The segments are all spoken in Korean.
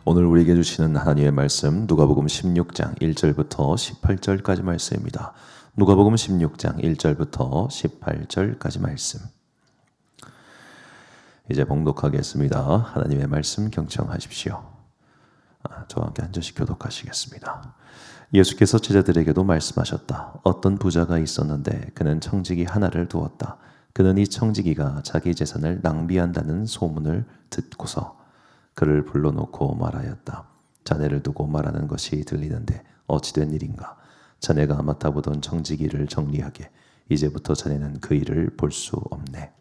오늘 우리에게 주시는 하나님의 말씀 누가복음 16장 1절부터 18절까지 말씀입니다. 누가복음 16장 1절부터 18절까지 말씀. 이제 봉독하겠습니다. 하나님의 말씀 경청하십시오. 저와 함께 한 절씩 교독하시겠습니다. 예수께서 제자들에게도 말씀하셨다. 어떤 부자가 있었는데 그는 청지기 하나를 두었다. 그는 이 청지기가 자기 재산을 낭비한다는 소문을 듣고서 그를 불러놓고 말하였다. 자네를 두고 말하는 것이 들리는데 어찌된 일인가? 자네가 맡아보던 청지기를 정리하게. 이제부터 자네는 그 일을 볼 수 없네.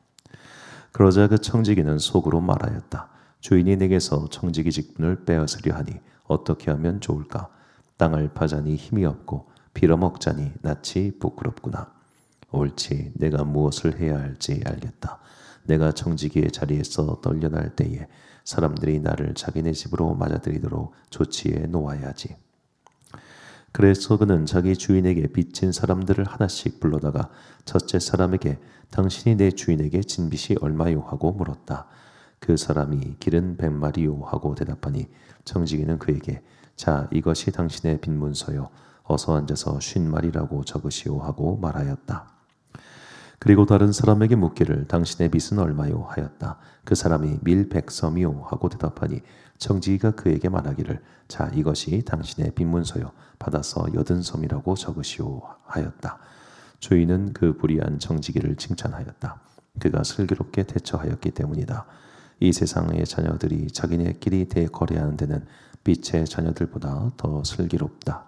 그러자 그 청지기는 속으로 말하였다. 주인이 내게서 청지기 직분을 빼앗으려 하니 어떻게 하면 좋을까? 땅을 파자니 힘이 없고 빌어먹자니 낯이 부끄럽구나. 옳지, 내가 무엇을 해야 할지 알겠다. 내가 청지기의 자리에서 떨려날 때에 사람들이 나를 자기네 집으로 맞아들이도록 조치해 놓아야지. 그래서 그는 자기 주인에게 빚진 사람들을 하나씩 불러다가 첫째 사람에게 당신이 내 주인에게 진 빚이 얼마요? 하고 물었다. 그 사람이 길은 100마리요 하고 대답하니 청지기는 그에게 자, 이것이 당신의 빚문서요. 어서 앉아서 50마리라고 적으시오 하고 말하였다. 그리고 다른 사람에게 묻기를 당신의 빚은 얼마요? 하였다. 그 사람이 밀 100섬이요 하고 대답하니 청지기가 그에게 말하기를 자, 이것이 당신의 빚문서요. 받아서 80섬이라고 적으시오 하였다. 주인은 그 불의한 청지기를 칭찬하였다. 그가 슬기롭게 대처하였기 때문이다. 이 세상의 자녀들이 자기네끼리 대거래하는 데는 빛의 자녀들보다 더 슬기롭다.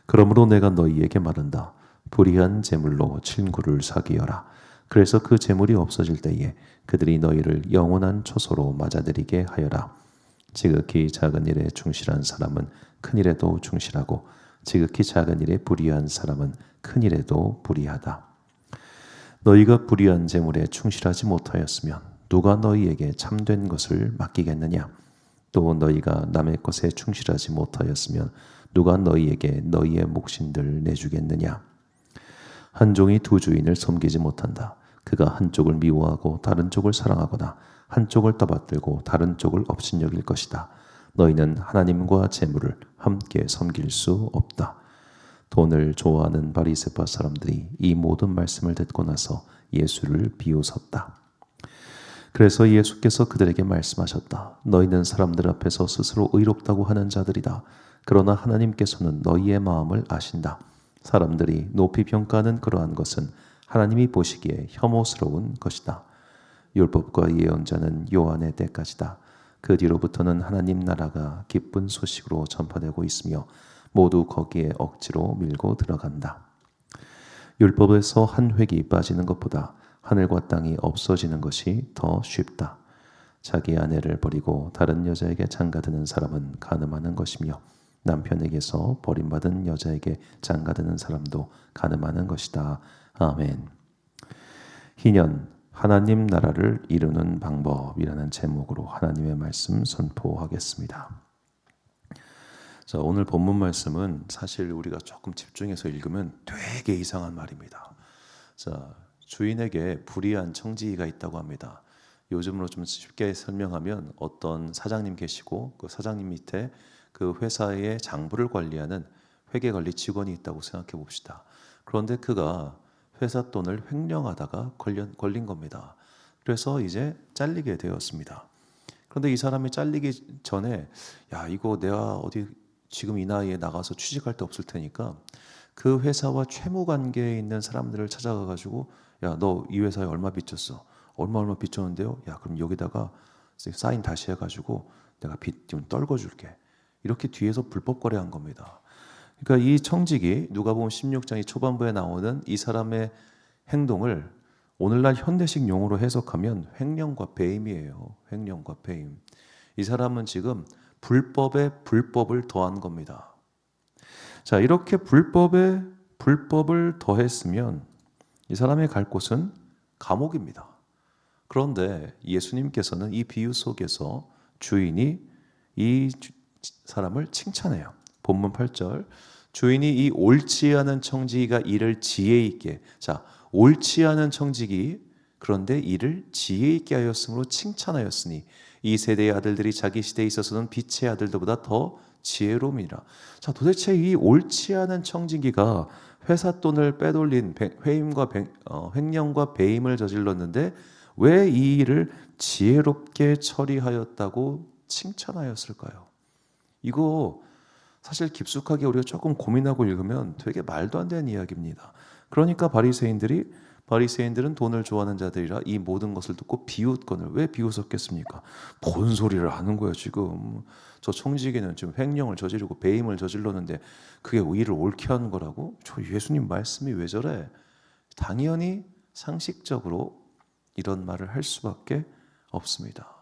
그러므로 내가 너희에게 말한다. 불의한 재물로 친구를 사귀어라. 그래서 그 재물이 없어질 때에 그들이 너희를 영원한 초소로 맞아들이게 하여라. 지극히 작은 일에 충실한 사람은 큰 일에도 충실하고 지극히 작은 일에 불의한 사람은 큰 일에도 불의하다. 너희가 불의한 재물에 충실하지 못하였으면 누가 너희에게 참된 것을 맡기겠느냐? 또 너희가 남의 것에 충실하지 못하였으면 누가 너희에게 너희의 몫인들 내주겠느냐? 한 종이 두 주인을 섬기지 못한다. 그가 한쪽을 미워하고 다른 쪽을 사랑하거나 한쪽을 떠받들고 다른 쪽을 업신여길 것이다. 너희는 하나님과 재물을 함께 섬길 수 없다. 돈을 좋아하는 바리새파 사람들이 이 모든 말씀을 듣고 나서 예수를 비웃었다. 그래서 예수께서 그들에게 말씀하셨다. 너희는 사람들 앞에서 스스로 의롭다고 하는 자들이다. 그러나 하나님께서는 너희의 마음을 아신다. 사람들이 높이 평가하는 그러한 것은 하나님이 보시기에 혐오스러운 것이다. 율법과 예언자는 요한의 때까지다. 그 뒤로부터는 하나님 나라가 기쁜 소식으로 전파되고 있으며 모두 거기에 억지로 밀고 들어간다. 율법에서 한 획이 빠지는 것보다 하늘과 땅이 없어지는 것이 더 쉽다. 자기 아내를 버리고 다른 여자에게 장가드는 사람은 간음하는 것이며 남편에게서 버림받은 여자에게 장가드는 사람도 간음하는 것이다. 아멘. 희년 하나님 나라를 이루는 방법이라는 제목으로 하나님의 말씀 선포하겠습니다. 자, 오늘 본문 말씀은 사실 우리가 조금 집중해서 읽으면 되게 이상한 말입니다. 자, 주인에게 불의한 청지기가 있다고 합니다. 요즘으로 좀 쉽게 설명하면 어떤 사장님 계시고 그 사장님 밑에 그 회사의 장부를 관리하는 회계관리 직원이 있다고 생각해 봅시다. 그런데 그가 회사 돈을 횡령하다가 걸린 겁니다. 그래서 이제 잘리게 되었습니다. 그런데 이 사람이 잘리기 전에 야, 이거 내가 어디 지금 이 나이에 나가서 취직할 데 없을 테니까 그 회사와 채무 관계에 있는 사람들을 찾아가 가지고 야, 너 이 회사에 얼마 빚졌어? 얼마 빚졌는데요? 야, 그럼 여기다가 사인 다시 해가지고 내가 빚 좀 떨궈줄게. 이렇게 뒤에서 불법 거래한 겁니다. 그러니까 이 청지기 누가복음 16장의 초반부에 나오는 이 사람의 행동을 오늘날 현대식 용어로 해석하면 횡령과 배임이에요. 횡령과 배임. 이 사람은 지금 불법에 불법을 더한 겁니다. 자, 이렇게 불법에 불법을 더했으면 이 사람의 갈 곳은 감옥입니다. 그런데 예수님께서는 이 비유 속에서 주인이 이 사람을 칭찬해요. 본문 8절 주인이 이 옳지 않은 청지기가 일을 지혜 있게 자 옳지 않은 청지기 그런데 이를 지혜 있게 하였으므로 칭찬하였으니 이 세대의 아들들이 자기 시대에 있어서는 빛의 아들들보다 더 지혜로움이라. 자, 도대체 이 옳지 않은 청지기가 회사 돈을 빼돌린 횡령과 배임을 저질렀는데 왜 이 일을 지혜롭게 처리하였다고 칭찬하였을까요? 이거 사실 깊숙하게 우리가 조금 고민하고 읽으면 되게 말도 안 되는 이야기입니다. 그러니까 바리새인들은 돈을 좋아하는 자들이라 이 모든 것을 듣고 비웃거늘. 왜 비웃었겠습니까? 뭔 소리를 하는 거야 지금. 저 청지기는 지금 횡령을 저지르고 배임을 저질렀는데 그게 일을 옳게 하는 거라고? 저 예수님 말씀이 왜 저래? 당연히 상식적으로 이런 말을 할 수밖에 없습니다.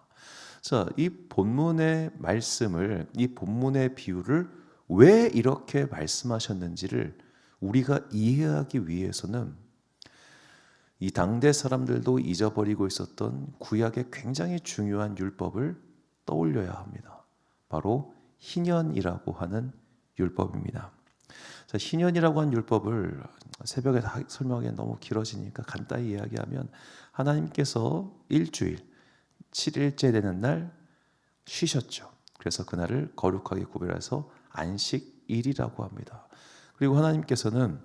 자, 이 본문의 말씀을, 이 본문의 비유를 왜 이렇게 말씀하셨는지를 우리가 이해하기 위해서는 이 당대 사람들도 잊어버리고 있었던 구약의 굉장히 중요한 율법을 떠올려야 합니다. 바로 희년이라고 하는 율법입니다. 자, 희년이라고 하는 율법을 새벽에 다 설명하기엔 너무 길어지니까 간단히 이야기하면 하나님께서 일주일 7일째 되는 날 쉬셨죠. 그래서 그날을 거룩하게 구별해서 안식일이라고 합니다. 그리고 하나님께서는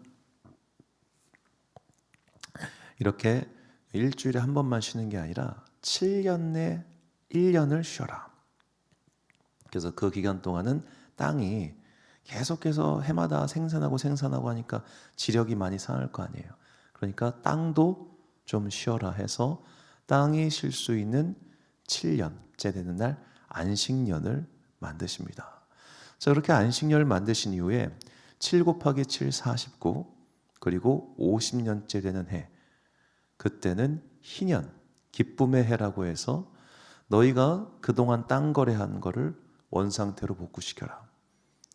이렇게 일주일에 한 번만 쉬는 게 아니라 7년 내 1년을 쉬어라. 그래서 그 기간 동안은 땅이 계속해서 해마다 생산하고 하니까 지력이 많이 상할 거 아니에요. 그러니까 땅도 좀 쉬어라 해서 땅이 쉴 수 있는 7년째 되는 날 안식년을 만드십니다. 자, 그렇게 안식년을 만드신 이후에 7 곱하기 7 49 그리고 50년째 되는 해, 그때는 희년, 기쁨의 해라고 해서 너희가 그동안 땅 거래한 거를 원상태로 복구시켜라.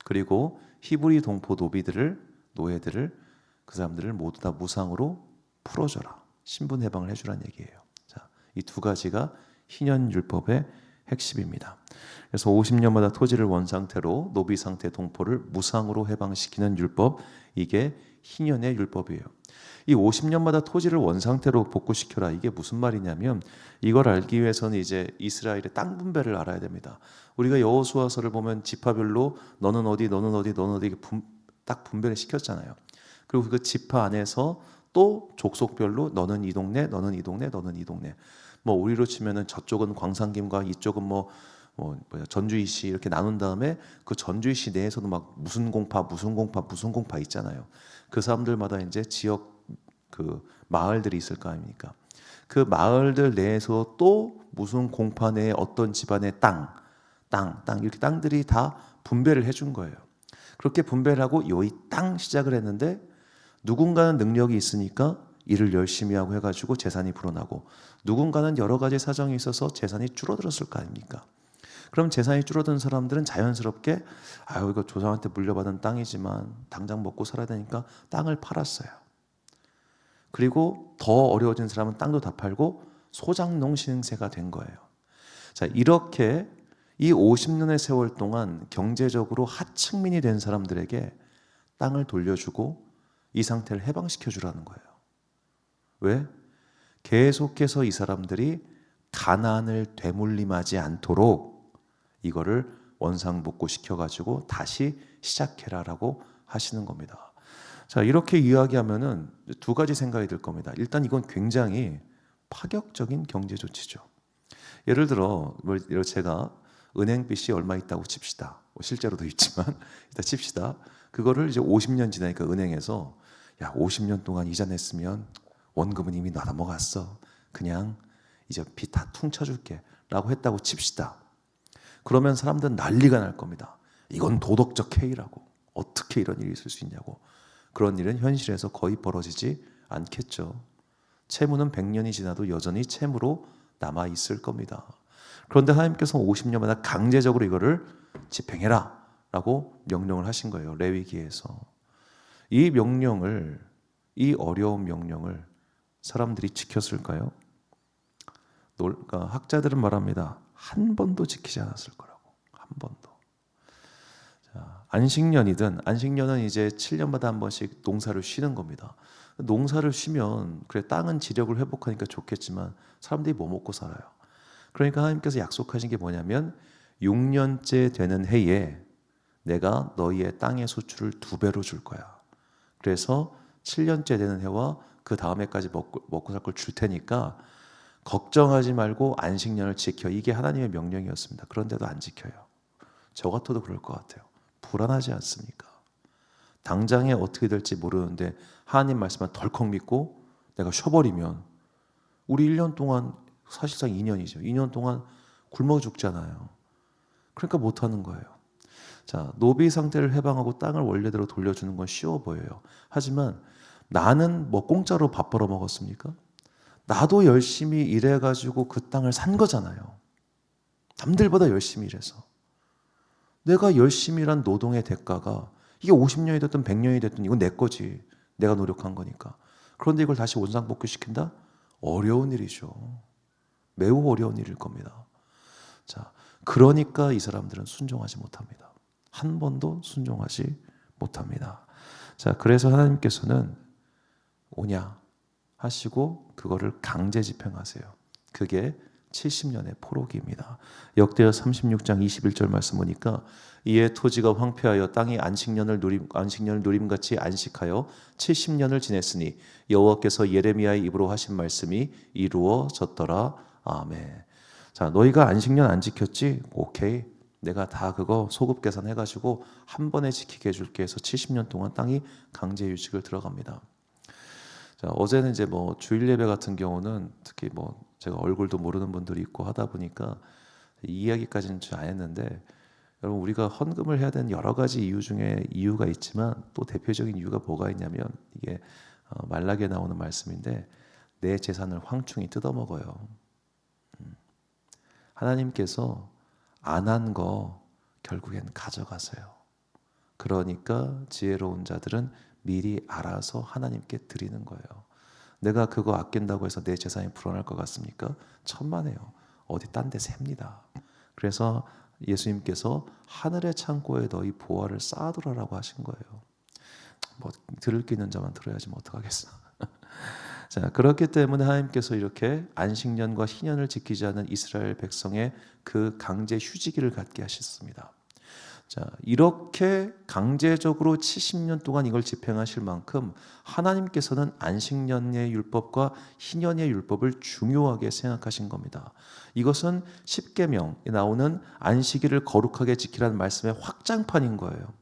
그리고 히브리 동포 노예들을 그 사람들을 모두 다 무상으로 풀어줘라. 신분 해방을 해주라는 얘기예요. 자, 이 두 가지가 희년 율법의 핵심입니다. 그래서 50년마다 토지를 원상태로 노비 상태 동포를 무상으로 해방시키는 율법, 이게 희년의 율법이에요. 이 50년마다 토지를 원상태로 복구시켜라, 이게 무슨 말이냐면 이걸 알기 위해서는 이제 이스라엘의 땅 분배를 알아야 됩니다. 우리가 여호수아서를 보면 지파별로 너는 어디 딱 분배를 시켰잖아요. 그리고 그 지파 안에서 또 족속별로 너는 이 동네, 너는 이 동네, 너는 이 동네. 뭐 우리로 치면은 저쪽은 광산김과 이쪽은 전주이시 이렇게 나눈 다음에 그 전주이시 내에서도 막 무슨 공파 있잖아요. 그 사람들마다 이제 지역 그 마을들이 있을 거 아닙니까? 그 마을들 내에서 또 무슨 공파 내에 어떤 집안의 땅 이렇게 땅들이 다 분배를 해준 거예요. 그렇게 분배를 하고 요이 땅 시작을 했는데 누군가는 능력이 있으니까 일을 열심히 하고 해가지고 재산이 불어나고 누군가는 여러 가지 사정이 있어서 재산이 줄어들었을 거 아닙니까? 그럼 재산이 줄어든 사람들은 자연스럽게 이거 조상한테 물려받은 땅이지만 당장 먹고 살아야 되니까 땅을 팔았어요. 그리고 더 어려워진 사람은 땅도 다 팔고 소장농 신세가 된 거예요. 자, 이렇게 이 50년의 세월 동안 경제적으로 하층민이 된 사람들에게 땅을 돌려주고 이 상태를 해방시켜 주라는 거예요. 왜? 계속해서 이 사람들이 가난을 되물림하지 않도록 이거를 원상복구 시켜가지고 다시 시작해라라고 하시는 겁니다. 자, 이렇게 이야기하면은 두 가지 생각이 들 겁니다. 일단 이건 굉장히 파격적인 경제 조치죠. 예를 들어 제가 은행 빚이 얼마 있다고 칩시다. 실제로도 있지만 일단 칩시다. 그거를 이제 50년 지나니까 은행에서 50년 동안 이자 냈으면 원금은 이미 나 넘어갔어. 그냥 이제 빚 다 퉁쳐줄게 라고 했다고 칩시다. 그러면 사람들은 난리가 날 겁니다. 이건 도덕적 해이라고. 어떻게 이런 일이 있을 수 있냐고. 그런 일은 현실에서 거의 벌어지지 않겠죠. 채무는 100년이 지나도 여전히 채무로 남아있을 겁니다. 그런데 하나님께서 50년마다 강제적으로 이거를 집행해라 라고 명령을 하신 거예요. 레위기에서. 이 어려운 명령을 사람들이 지켰을까요? 학자들은 말합니다. 한 번도 지키지 않았을 거라고. 한 번도. 자, 안식년은 이제 7년마다 한 번씩 농사를 쉬는 겁니다. 농사를 쉬면 그래 땅은 지력을 회복하니까 좋겠지만 사람들이 뭐 먹고 살아요? 그러니까 하나님께서 약속하신 게 뭐냐면 6년째 되는 해에 내가 너희의 땅의 소출을 2배로 줄 거야. 그래서 7년째 되는 해와 그 다음 해까지 먹고 살 걸 줄 테니까 걱정하지 말고 안식년을 지켜. 이게 하나님의 명령이었습니다. 그런데도 안 지켜요. 저 같아도 그럴 것 같아요. 불안하지 않습니까? 당장에 어떻게 될지 모르는데 하나님 말씀만 덜컥 믿고 내가 쉬어버리면 우리 1년 동안 사실상 2년이죠. 2년 동안 굶어 죽잖아요. 그러니까 못하는 거예요. 자, 노비 상태를 해방하고 땅을 원래대로 돌려주는 건 쉬워 보여요. 하지만 나는 뭐 공짜로 밥 벌어 먹었습니까? 나도 열심히 일해가지고 그 땅을 산 거잖아요. 남들보다 열심히 일해서. 내가 열심히 일한 노동의 대가가 이게 50년이 됐든 100년이 됐든 이건 내 거지. 내가 노력한 거니까. 그런데 이걸 다시 원상복귀시킨다? 어려운 일이죠. 매우 어려운 일일 겁니다. 자, 그러니까 이 사람들은 순종하지 못합니다. 한 번도 순종하지 못합니다. 자, 그래서 하나님께서는 오냐 하시고 그거를 강제 집행하세요. 그게 70년의 포로기입니다. 역대하 36장 21절 말씀 보니까 이에 토지가 황폐하여 땅이 안식년을 누림같이 안식하여 70년을 지냈으니 여호와께서 예레미야의 입으로 하신 말씀이 이루어졌더라. 아멘. 자, 너희가 안식년 안 지켰지? 오케이. 내가 다 그거 소급 계산해가지고 한 번에 지키게 해줄게 해서 70년 동안 땅이 강제 유직을 들어갑니다. 자, 어제는 이제 뭐 주일 예배 같은 경우는 특히 뭐 제가 얼굴도 모르는 분들이 있고 하다 보니까 이 이야기까지는 잘 안 했는데, 여러분 우리가 헌금을 해야 되는 여러 가지 이유 중에 이유가 있지만 또 대표적인 이유가 뭐가 있냐면 이게 말라기에 나오는 말씀인데 내 재산을 황충이 뜯어먹어요. 하나님께서 안 한 거 결국엔 가져가세요. 그러니까 지혜로운 자들은 미리 알아서 하나님께 드리는 거예요. 내가 그거 아낀다고 해서 내 재산이 불어날 것 같습니까? 천만에요. 어디 딴 데 셉니다. 그래서 예수님께서 하늘의 창고에 너희 보화를 쌓아두라라고 하신 거예요. 뭐 들을 게 있는 자만 들어야지 뭐 어떡하겠어. 자, 그렇기 때문에 하나님께서 이렇게 안식년과 희년을 지키지 않은 이스라엘 백성의 그 강제 휴지기를 갖게 하셨습니다. 자, 이렇게 강제적으로 70년 동안 이걸 집행하실 만큼 하나님께서는 안식년의 율법과 희년의 율법을 중요하게 생각하신 겁니다. 이것은 십계명에 나오는 안식일을 거룩하게 지키라는 말씀의 확장판인 거예요.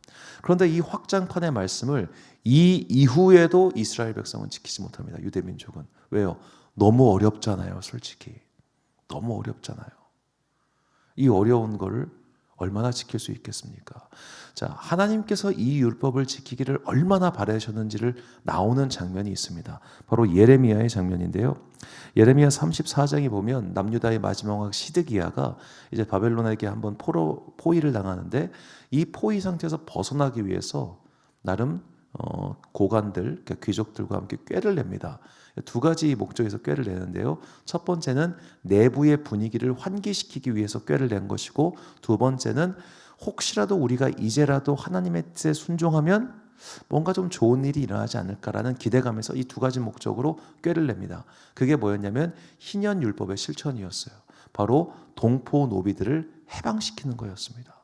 그런데 이 확장판의 말씀을 이 이후에도 이스라엘 백성은 지키지 못합니다. 유대민족은. 왜요? 너무 어렵잖아요. 솔직히. 너무 어렵잖아요. 이 어려운 거를 얼마나 지킬 수 있겠습니까? 자, 하나님께서 이 율법을 지키기를 얼마나 바라셨는지를 나오는 장면이 있습니다. 바로 예레미야의 장면인데요. 예레미야 34장에 보면 남유다의 마지막 왕 시드기야가 이제 바벨론에게 한번 포위를 당하는데 이 포위 상태에서 벗어나기 위해서 나름 고관들, 그러니까 귀족들과 함께 꾀를 냅니다. 2가지 목적에서 꾀를 내는데요. 첫 번째는 내부의 분위기를 환기시키기 위해서 꾀를 낸 것이고, 두 번째는 혹시라도 우리가 이제라도 하나님의 뜻에 순종하면 뭔가 좀 좋은 일이 일어나지 않을까라는 기대감에서 이 2가지 목적으로 꾀를 냅니다. 그게 뭐였냐면 희년 율법의 실천이었어요. 바로 동포 노비들을 해방시키는 거였습니다.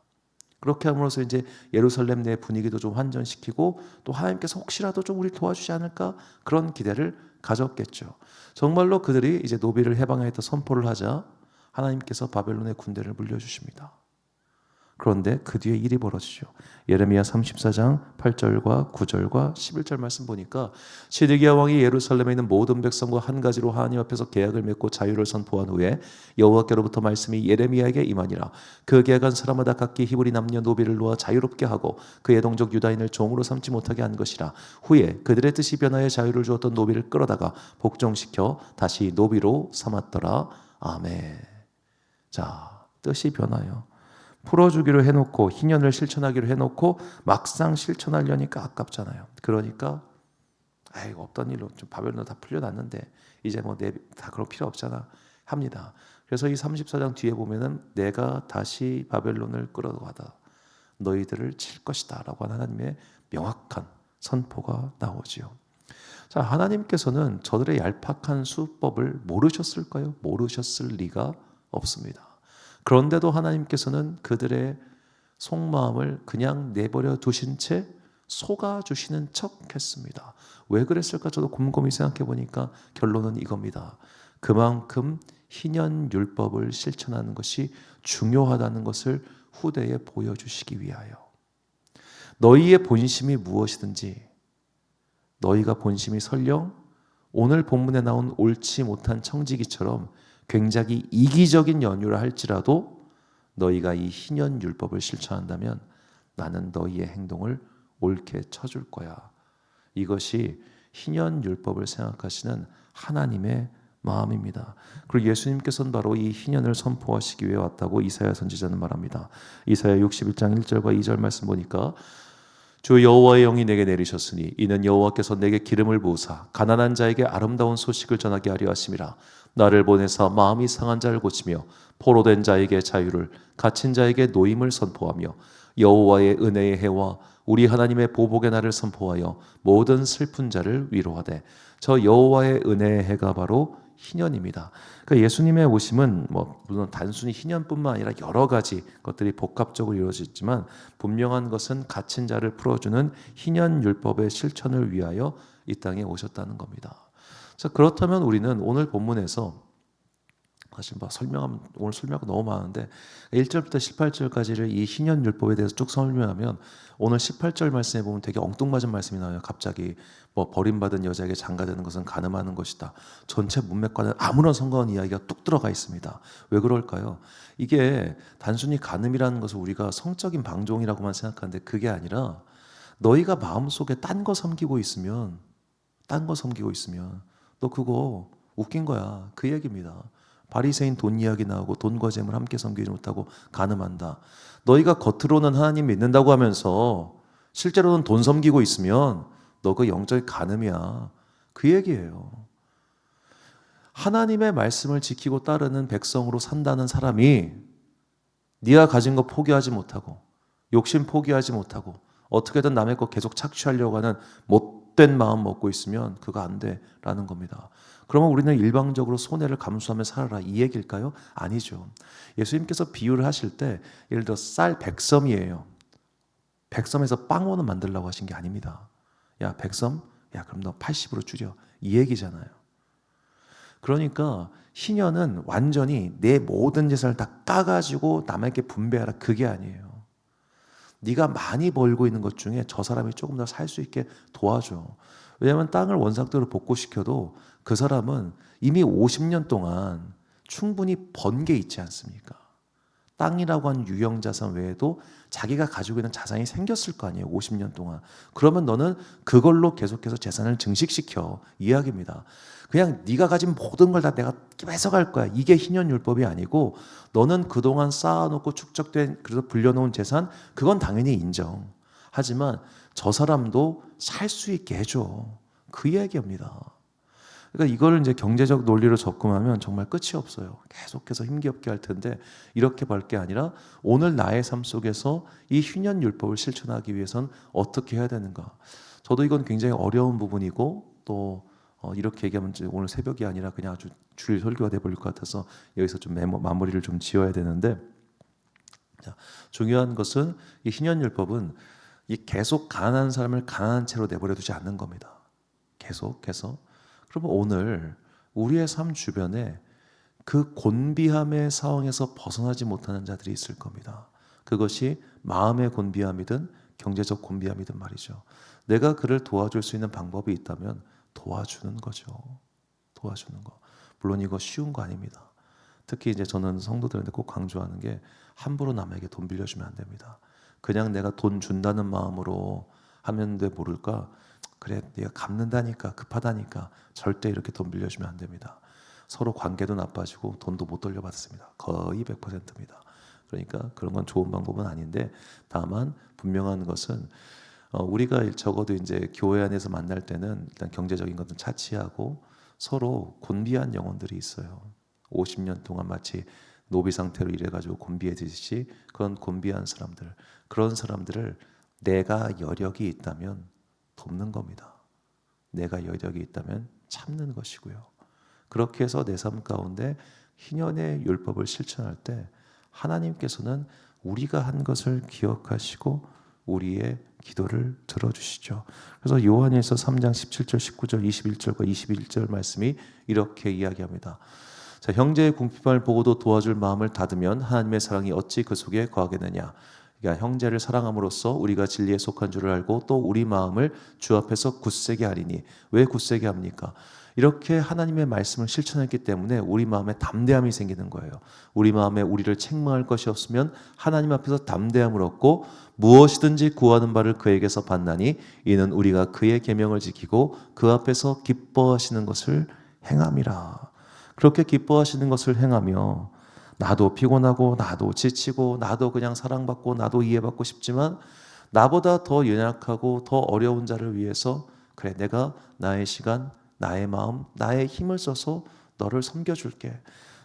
그렇게 함으로써 이제 예루살렘 내 분위기도 좀 환전시키고 또 하나님께서 혹시라도 좀 우리 도와주지 않을까 그런 기대를 가졌겠죠. 정말로 그들이 이제 노비를 해방하겠다 선포를 하자 하나님께서 바벨론의 군대를 물려주십니다. 그런데 그 뒤에 일이 벌어지죠. 예레미야 34장 8절과 9절과 11절 말씀 보니까 시드기야 왕이 예루살렘에 있는 모든 백성과 한 가지로 하나님 앞에서 계약을 맺고 자유를 선포한 후에 여호와께로부터 말씀이 예레미야에게 임하니라. 그 계약한 사람마다 각기 히브리 남녀 노비를 놓아 자유롭게 하고 그의 동족 유다인을 종으로 삼지 못하게 한 것이라. 후에 그들의 뜻이 변하여 자유를 주었던 노비를 끌어다가 복종시켜 다시 노비로 삼았더라. 아멘. 자, 뜻이 변하여 풀어주기로 해놓고 희년을 실천하기로 해놓고 막상 실천하려니까 아깝잖아요. 그러니까 아이고 없던 일로 좀 바벨론 다 풀려났는데 이제 뭐 다 그럴 필요 없잖아 합니다. 그래서 이 34장 뒤에 보면은 내가 다시 바벨론을 끌어가다 너희들을 칠 것이다 라고 하는 하나님의 명확한 선포가 나오지요. 자, 하나님께서는 저들의 얄팍한 수법을 모르셨을까요? 모르셨을 리가 없습니다. 그런데도 하나님께서는 그들의 속마음을 그냥 내버려 두신 채 속아주시는 척 했습니다. 왜 그랬을까? 저도 곰곰이 생각해 보니까 결론은 이겁니다. 그만큼 희년율법을 실천하는 것이 중요하다는 것을 후대에 보여주시기 위하여. 너희의 본심이 무엇이든지, 너희가 본심이 설령 오늘 본문에 나온 옳지 못한 청지기처럼 굉장히 이기적인 연유라 할지라도 너희가 이 희년율법을 실천한다면 나는 너희의 행동을 옳게 쳐줄 거야. 이것이 희년율법을 생각하시는 하나님의 마음입니다. 그리고 예수님께서는 바로 이 희년을 선포하시기 위해 왔다고 이사야 선지자는 말합니다. 이사야 61장 1절과 2절 말씀 보니까 주 여호와의 영이 내게 내리셨으니 이는 여호와께서 내게 기름을 부으사 가난한 자에게 아름다운 소식을 전하게 하려 하심이라. 나를 보내사 마음이 상한 자를 고치며 포로된 자에게 자유를, 갇힌 자에게 노임을 선포하며 여호와의 은혜의 해와 우리 하나님의 보복의 날을 선포하여 모든 슬픈 자를 위로하되. 저 여호와의 은혜의 해가 바로 희년입니다. 그러니까 예수님의 오심은 물론 단순히 희년뿐만 아니라 여러 가지 것들이 복합적으로 이루어졌지만 분명한 것은 갇힌 자를 풀어주는 희년율법의 실천을 위하여 이 땅에 오셨다는 겁니다. 자, 그렇다면 우리는 오늘 본문에서 사실 오늘 설명하고 너무 많은데 1절부터 18절까지를 이 희년율법에 대해서 쭉 설명하면 오늘 18절 말씀에 보면 되게 엉뚱맞은 말씀이 나와요. 갑자기 버림받은 여자에게 장가되는 것은 간음하는 것이다. 전체 문맥과는 아무런 상관없는 이야기가 뚝 들어가 있습니다. 왜 그럴까요? 이게 단순히 간음이라는 것을 우리가 성적인 방종이라고만 생각하는데 그게 아니라 너희가 마음속에 딴 거 섬기고 있으면 너 그거 웃긴 거야. 그 얘기입니다. 바리새인 돈 이야기 나오고 돈과 재물 함께 섬기지 못하고 간음한다. 너희가 겉으로는 하나님 믿는다고 하면서 실제로는 돈 섬기고 있으면 너 그 영적 간음이야. 그 얘기예요. 하나님의 말씀을 지키고 따르는 백성으로 산다는 사람이 네가 가진 거 포기하지 못하고 욕심 포기하지 못하고 어떻게든 남의 거 계속 착취하려고 하는 못된 마음 먹고 있으면 그거 안 돼라는 겁니다. 그러면 우리는 일방적으로 손해를 감수하며 살아라 이 얘기일까요? 아니죠. 예수님께서 비유를 하실 때 예를 들어 쌀 100섬이에요. 100섬에서 빵원을 만들려고 하신 게 아닙니다. 야 100섬? 야 그럼 너 80으로 줄여. 이 얘기잖아요. 그러니까 희년은 완전히 내 모든 재산을 다 까가지고 남에게 분배하라 그게 아니에요. 네가 많이 벌고 있는 것 중에 저 사람이 조금 더 살 수 있게 도와줘. 왜냐하면 땅을 원상태로 복구시켜도 그 사람은 이미 50년 동안 충분히 번 게 있지 않습니까? 땅이라고 하는 유형자산 외에도 자기가 가지고 있는 자산이 생겼을 거 아니에요. 50년 동안. 그러면 너는 그걸로 계속해서 재산을 증식시켜. 이야기입니다. 그냥 네가 가진 모든 걸 다 내가 뺏어갈 거야. 이게 희년율법이 아니고 너는 그동안 쌓아놓고 축적된 그래서 불려놓은 재산 그건 당연히 인정. 하지만 저 사람도 살 수 있게 해줘. 그 얘기입니다. 그러니까 이걸 이제 경제적 논리로 접근하면 정말 끝이 없어요. 계속해서 힘겹게 할 텐데 이렇게 볼 게 아니라 오늘 나의 삶 속에서 이 희년율법을 실천하기 위해선 어떻게 해야 되는가. 저도 이건 굉장히 어려운 부분이고 또 이렇게 얘기하면 이제 오늘 새벽이 아니라 그냥 아주 주일 설교가 돼버릴 것 같아서 여기서 좀 마무리를 좀 지어야 되는데 자, 중요한 것은 이 희년율법은 이 계속 가난한 사람을 가난한 채로 내버려 두지 않는 겁니다. 계속해서 그러면 오늘 우리의 삶 주변에 그 곤비함의 상황에서 벗어나지 못하는 자들이 있을 겁니다. 그것이 마음의 곤비함이든 경제적 곤비함이든 말이죠. 내가 그를 도와줄 수 있는 방법이 있다면 도와주는 거죠. 도와주는 거. 물론 이거 쉬운 거 아닙니다. 특히 이제 저는 성도들한테 꼭 강조하는 게 함부로 남에게 돈 빌려주면 안 됩니다. 그냥 내가 돈 준다는 마음으로 하면 돼 모를까? 그래 네가 갚는다니까 급하다니까 절대 이렇게 돈 빌려주면 안 됩니다. 서로 관계도 나빠지고 돈도 못 돌려받습니다. 거의 100%입니다. 그러니까 그런 건 좋은 방법은 아닌데 다만 분명한 것은 우리가 적어도 이제 교회 안에서 만날 때는 일단 경제적인 것은 차치하고 서로 곤비한 영혼들이 있어요. 50년 동안 마치 노비 상태로 일해가지고 곤비해지듯이 그런 곤비한 사람들 그런 사람들을 내가 여력이 있다면 돕는 겁니다. 내가 여력이 있다면 참는 것이고요. 그렇게 해서 내 삶 가운데 희년의 율법을 실천할 때 하나님께서는 우리가 한 것을 기억하시고 우리의 기도를 들어주시죠. 그래서 요한일서 3장 17절, 19절, 21절과 21절 말씀이 이렇게 이야기합니다. 자, 형제의 궁핍함을 보고도 도와줄 마음을 닫으면 하나님의 사랑이 어찌 그 속에 거하겠느냐. 그러니까 형제를 사랑함으로써 우리가 진리에 속한 줄을 알고 또 우리 마음을 주 앞에서 굳세게 하리니. 왜 굳세게 합니까? 이렇게 하나님의 말씀을 실천했기 때문에 우리 마음에 담대함이 생기는 거예요. 우리 마음에 우리를 책망할 것이 없으면 하나님 앞에서 담대함을 얻고 무엇이든지 구하는 바를 그에게서 받나니 이는 우리가 그의 계명을 지키고 그 앞에서 기뻐하시는 것을 행함이라. 그렇게 기뻐하시는 것을 행하며 나도 피곤하고 나도 지치고 나도 그냥 사랑받고 나도 이해받고 싶지만 나보다 더 연약하고 더 어려운 자를 위해서 그래 내가 나의 시간, 나의 마음, 나의 힘을 써서 너를 섬겨줄게.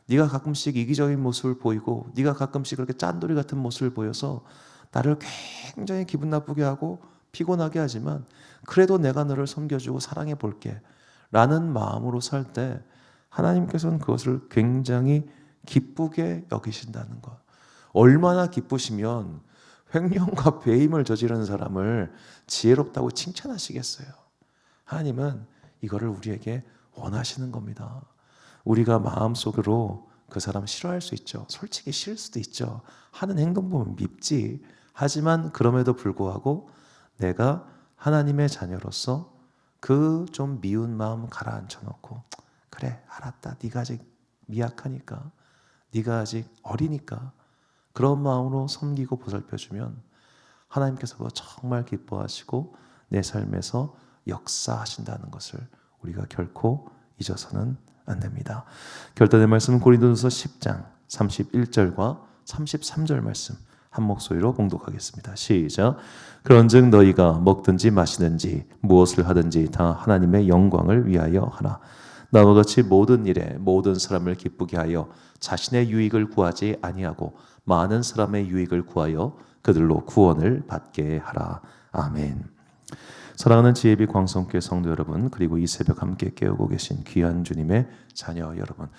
네가 가끔씩 이기적인 모습을 보이고 네가 가끔씩 그렇게 짠돌이 같은 모습을 보여서 나를 굉장히 기분 나쁘게 하고 피곤하게 하지만 그래도 내가 너를 섬겨주고 사랑해 볼게 라는 마음으로 살 때 하나님께서는 그것을 굉장히 기쁘게 여기신다는 것. 얼마나 기쁘시면 횡령과 배임을 저지르는 사람을 지혜롭다고 칭찬하시겠어요. 하나님은 이거를 우리에게 원하시는 겁니다. 우리가 마음속으로 그 사람 싫어할 수 있죠. 솔직히 싫을 수도 있죠. 하는 행동 보면 밉지. 하지만 그럼에도 불구하고 내가 하나님의 자녀로서 그 좀 미운 마음 가라앉혀 놓고 그래 알았다. 네가 아직 미약하니까 네가 아직 어리니까 그런 마음으로 섬기고 보살펴주면 하나님께서 그거 정말 기뻐하시고 내 삶에서 역사하신다는 것을 우리가 결코 잊어서는 안 됩니다. 결단의 말씀은 고린도전서 10장 31절과 33절 말씀 한 목소리로 봉독하겠습니다. 시작. 그런즉 너희가 먹든지 마시든지 무엇을 하든지 다 하나님의 영광을 위하여 하라. 나와 같이 모든 일에 모든 사람을 기쁘게 하여 자신의 유익을 구하지 아니하고 많은 사람의 유익을 구하여 그들로 구원을 받게 하라. 아멘. 사랑하는 지혜비 광성교회 성도 여러분, 그리고 이 새벽 함께 깨우고 계신 귀한 주님의 자녀 여러분,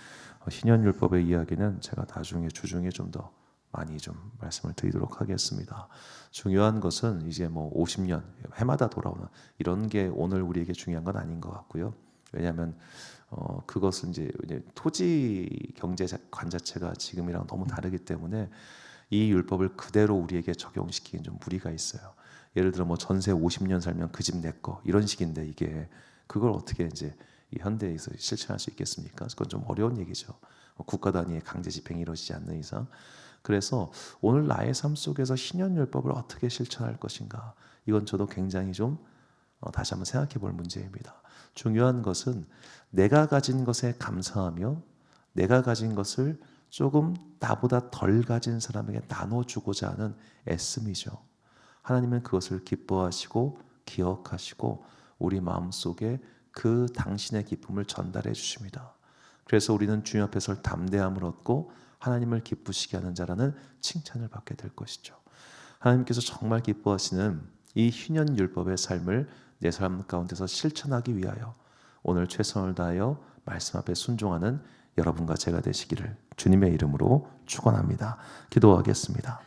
신현율법의 이야기는 제가 나중에 주중에 좀 더 많이 좀 말씀을 드리도록 하겠습니다. 중요한 것은 이제 뭐 50년 해마다 돌아오는 이런 게 오늘 우리에게 중요한 건 아닌 것 같고요. 왜냐하면 그것은 이제 토지 경제관 자체가 지금이랑 너무 다르기 때문에 이 율법을 그대로 우리에게 적용시키긴 좀 무리가 있어요. 예를 들어 뭐 전세 50년 살면 그 집 내 거 이런 식인데 이게 그걸 어떻게 이제 이 현대에서 실천할 수 있겠습니까? 그건 좀 어려운 얘기죠. 국가 단위의 강제 집행이 이루어지지 않는 이상. 그래서 오늘 나의 삶 속에서 신현율법을 어떻게 실천할 것인가 이건 저도 굉장히 좀 다시 한번 생각해 볼 문제입니다. 중요한 것은 내가 가진 것에 감사하며 내가 가진 것을 조금 나보다 덜 가진 사람에게 나눠주고자 하는 애씀이죠. 하나님은 그것을 기뻐하시고 기억하시고 우리 마음속에 그 당신의 기쁨을 전달해 주십니다. 그래서 우리는 주님 앞에서 담대함을 얻고 하나님을 기쁘시게 하는 자라는 칭찬을 받게 될 것이죠. 하나님께서 정말 기뻐하시는 이 희년율법의 삶을 내 삶 가운데서 실천하기 위하여 오늘 최선을 다하여 말씀 앞에 순종하는 여러분과 제가 되시기를 주님의 이름으로 축원합니다. 기도하겠습니다.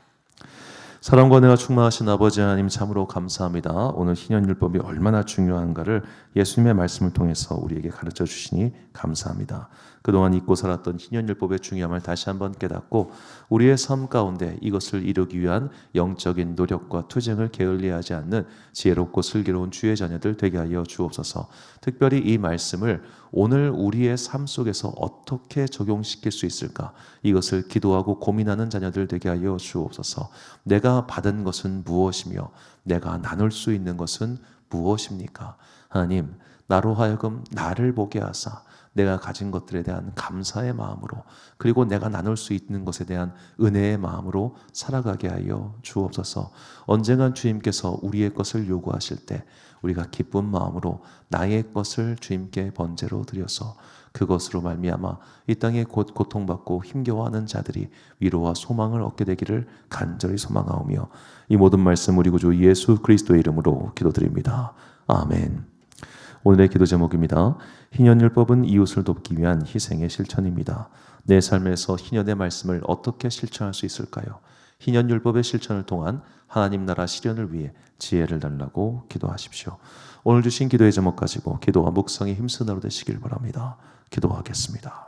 사랑과 은혜가 충만하신 아버지 하나님 참으로 감사합니다. 오늘 희년율법이 얼마나 중요한가를 예수님의 말씀을 통해서 우리에게 가르쳐 주시니 감사합니다. 그동안 잊고 살았던 희년율법의 중요함을 다시 한번 깨닫고 우리의 삶 가운데 이것을 이루기 위한 영적인 노력과 투쟁을 게을리하지 않는 지혜롭고 슬기로운 주의 자녀들 되게 하여 주옵소서. 특별히 이 말씀을 오늘 우리의 삶 속에서 어떻게 적용시킬 수 있을까 이것을 기도하고 고민하는 자녀들 되게 하여 주옵소서. 내가 받은 것은 무엇이며 내가 나눌 수 있는 것은 무엇입니까? 하나님, 나로 하여금 나를 보게 하사 내가 가진 것들에 대한 감사의 마음으로 그리고 내가 나눌 수 있는 것에 대한 은혜의 마음으로 살아가게 하여 주옵소서. 언젠간 주님께서 우리의 것을 요구하실 때 우리가 기쁜 마음으로 나의 것을 주님께 번제로 드려서 그것으로 말미암아 이 땅에 곧 고통받고 힘겨워하는 자들이 위로와 소망을 얻게 되기를 간절히 소망하오며 이 모든 말씀 우리 구주 예수 그리스도의 이름으로 기도드립니다. 아멘. 오늘의 기도 제목입니다. 희년율법은 이웃을 돕기 위한 희생의 실천입니다. 내 삶에서 희년의 말씀을 어떻게 실천할 수 있을까요? 희년율법의 실천을 통한 하나님 나라 실현을 위해 지혜를 달라고 기도하십시오. 오늘 주신 기도의 제목 가지고 기도와 묵상에 힘쓰는 하루 되시길 바랍니다. 기도하겠습니다.